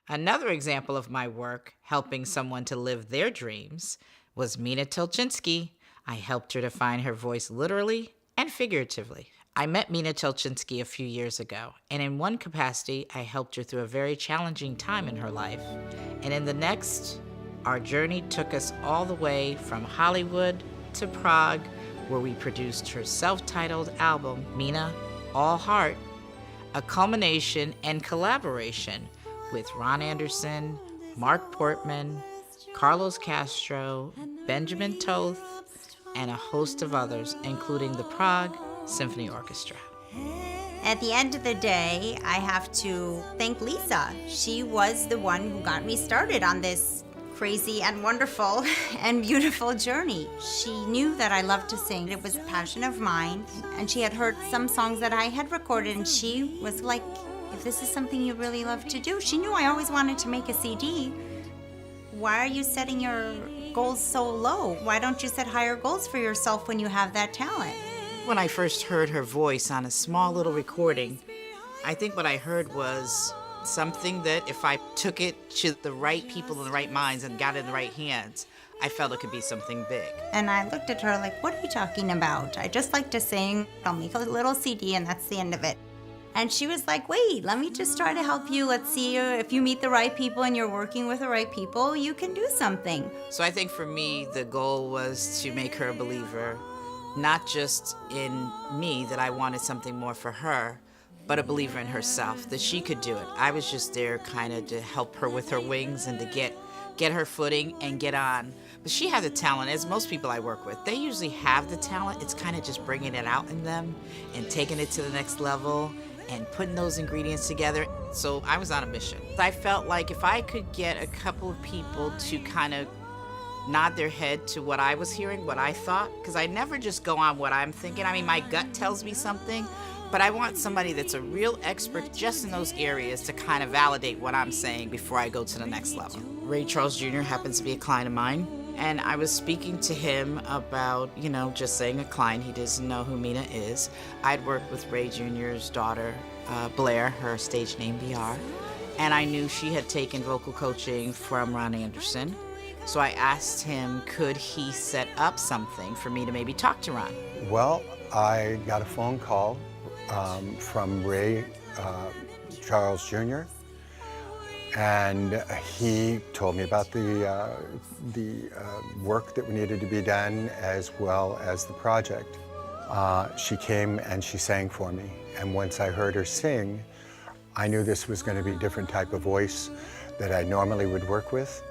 Another example of my work helping someone to live their dreams was Mina Tolchinsky. I helped her to find her voice literally and figuratively. I met Mina Tolchinsky a few years ago, and in one capacity, I helped her through a very challenging time in her life. And in the next, our journey took us all the way from Hollywood to Prague, where we produced her self-titled album, Mina, All Heart, a culmination and collaboration with Ron Anderson, Mark Portman, Carlos Castro, Benjamin Toth, and a host of others, including the Prague Symphony Orchestra. At the end of the day, I have to thank Lisa. She was the one who got me started on this crazy and wonderful and beautiful journey. She knew that I loved to sing. It was a passion of mine, and she had heard some songs that I had recorded, and she was like, if this is something you really love to do. She knew I always wanted to make a CD. Why are you setting your goals so low? Why don't you set higher goals for yourself when you have that talent? When I first heard her voice on a small little recording, I think what I heard was something that if I took it to the right people in the right minds and got it in the right hands, I felt it could be something big. And I looked at her like, what are you talking about? I just like to sing. I'll make a little CD and that's the end of it. And she was like, wait, let me just try to help you. Let's see if you meet the right people and you're working with the right people, you can do something. So I think for me, the goal was to make her a believer, not just in me, that I wanted something more for her, but a believer in herself, that she could do it. I was just there kind of to help her with her wings and to get her footing and get on. But she had the talent, as most people I work with. They usually have the talent. It's kind of just bringing it out in them and taking it to the next level and putting those ingredients together. So I was on a mission. I felt like if I could get a couple of people to kind of nod their head to what I was hearing, what I thought, because I never just go on what I'm thinking. I mean, my gut tells me something, but I want somebody that's a real expert just in those areas to kind of validate what I'm saying before I go to the next level. Ray Charles Jr. happens to be a client of mine, and I was speaking to him about, just saying a client. He doesn't know who Mina is. I'd worked with Ray Jr.'s daughter, Blair, her stage name BR, and I knew she had taken vocal coaching from Ron Anderson. So I asked him, could he set up something for me to maybe talk to Ron? Well, I got a phone call from Ray Charles Jr., and he told me about the work that needed to be done as well as the project. She came and she sang for me, and once I heard her sing, I knew this was going to be a different type of voice that I normally would work with,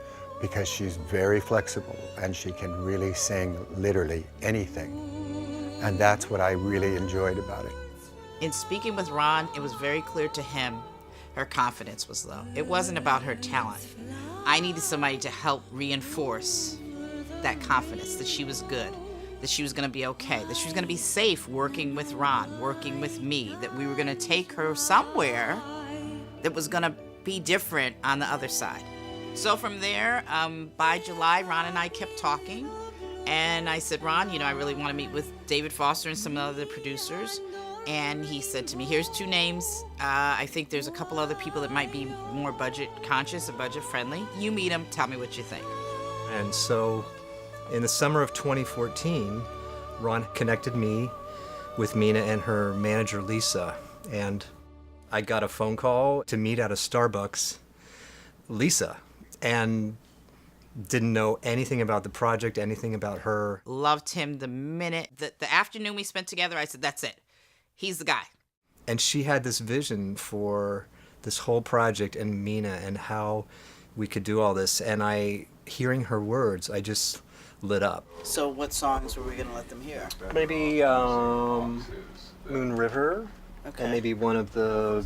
because she's very flexible and she can really sing literally anything. And that's what I really enjoyed about it. In speaking with Ron, it was very clear to him her confidence was low. It wasn't about her talent. I needed somebody to help reinforce that confidence, that she was good, that she was going to be okay, that she was going to be safe working with Ron, working with me, that we were going to take her somewhere that was going to be different on the other side. So from there, by July, Ron and I kept talking, and I said, Ron, I really want to meet with David Foster and some other producers. And he said to me, here's 2 names. I think there's a couple other people that might be more budget conscious and budget friendly. You meet them, tell me what you think. And so in the summer of 2014, Ron connected me with Mina and her manager, Lisa. And I got a phone call to meet at a Starbucks, Lisa, and didn't know anything about the project, anything about her. Loved him the minute, the afternoon we spent together, I said, that's it. He's the guy. And she had this vision for this whole project and Mina and how we could do all this. And hearing her words, I just lit up. So what songs were we going to let them hear? Maybe Moon River. Okay. And maybe one of the...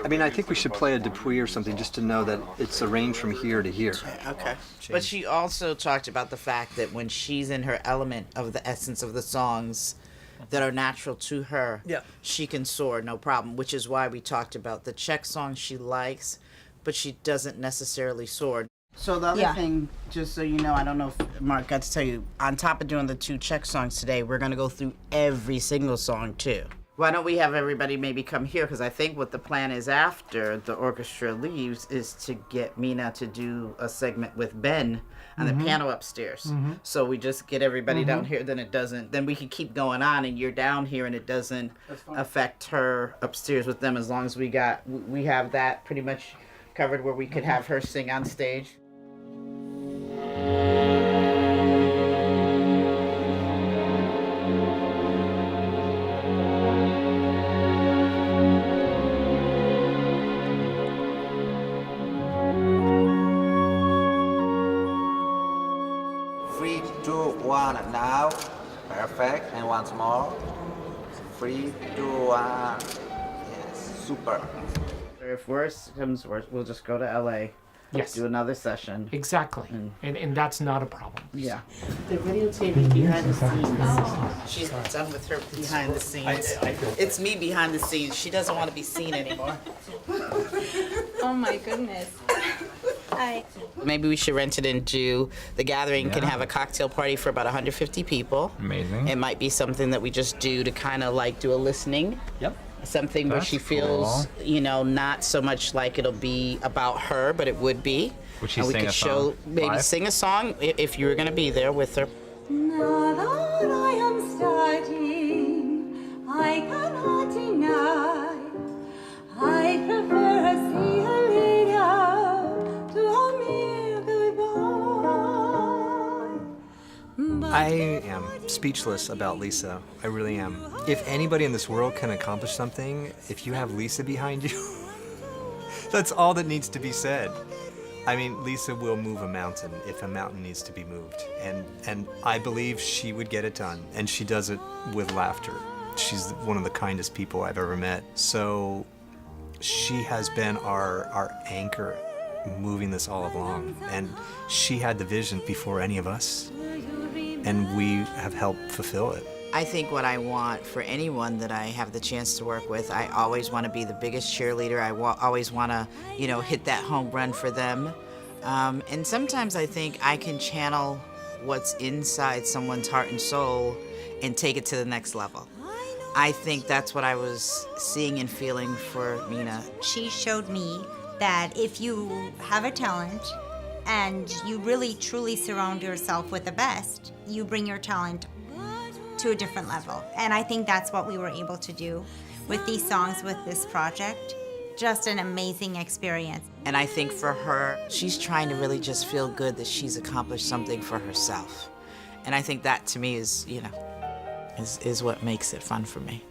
I think we should play a Dupuis or something just to know that it's arranged from here to here. Okay. But she also talked about the fact that when she's in her element of the essence of the songs that are natural to her, she can soar, no problem, which is why we talked about the Czech songs she likes, but she doesn't necessarily soar. So the other thing, just so you know, I don't know if Mark got to tell you, on top of doing the 2 Czech songs today, we're going to go through every single song too. Why don't we have everybody maybe come here? Because I think what the plan is after the orchestra leaves is to get Mina to do a segment with Ben on the piano upstairs. So we just get everybody down here, then we can keep going on and you're down here and it doesn't affect her upstairs with them, as long as we have that pretty much covered where we could have her sing on stage. Three, two, one, now. Perfect. And once more. 3, 2, 1. Yes, super. If worse comes worse, we'll just go to LA. Yes. Do another session. Exactly. And that's not a problem. Yeah. They're videotaping behind the scenes. She's done with her behind the scenes. It's me behind the scenes. She doesn't want to be seen anymore. Oh my goodness. Maybe we should rent it into the gathering. Can have a cocktail party for about 150 people. Amazing. It might be something that we just do to kind of like do a listening. Yep. Something where That's she feels, cool. not so much like it'll be about her, but it would be. Would she and we sing could a show, song maybe live? sing a song if you were going to be there with her. Now that I am starting, I cannot deny. I prefer a see you later to a mere goodbye. I am speechless about Lisa. I really am. If anybody in this world can accomplish something, if you have Lisa behind you, that's all that needs to be said. I mean, Lisa will move a mountain if a mountain needs to be moved. And I believe she would get it done. And she does it with laughter. She's one of the kindest people I've ever met. So she has been our anchor moving this all along. And she had the vision before any of us. And we have helped fulfill it. I think what I want for anyone that I have the chance to work with, I always want to be the biggest cheerleader. I always want to, hit that home run for them. And sometimes I think I can channel what's inside someone's heart and soul and take it to the next level. I think that's what I was seeing and feeling for Mina. She showed me that if you have a talent and you really truly surround yourself with the best, you bring your talent to a different level. And I think that's what we were able to do with these songs, with this project. Just an amazing experience. And I think for her, she's trying to really just feel good that she's accomplished something for herself. And I think that to me is, is what makes it fun for me.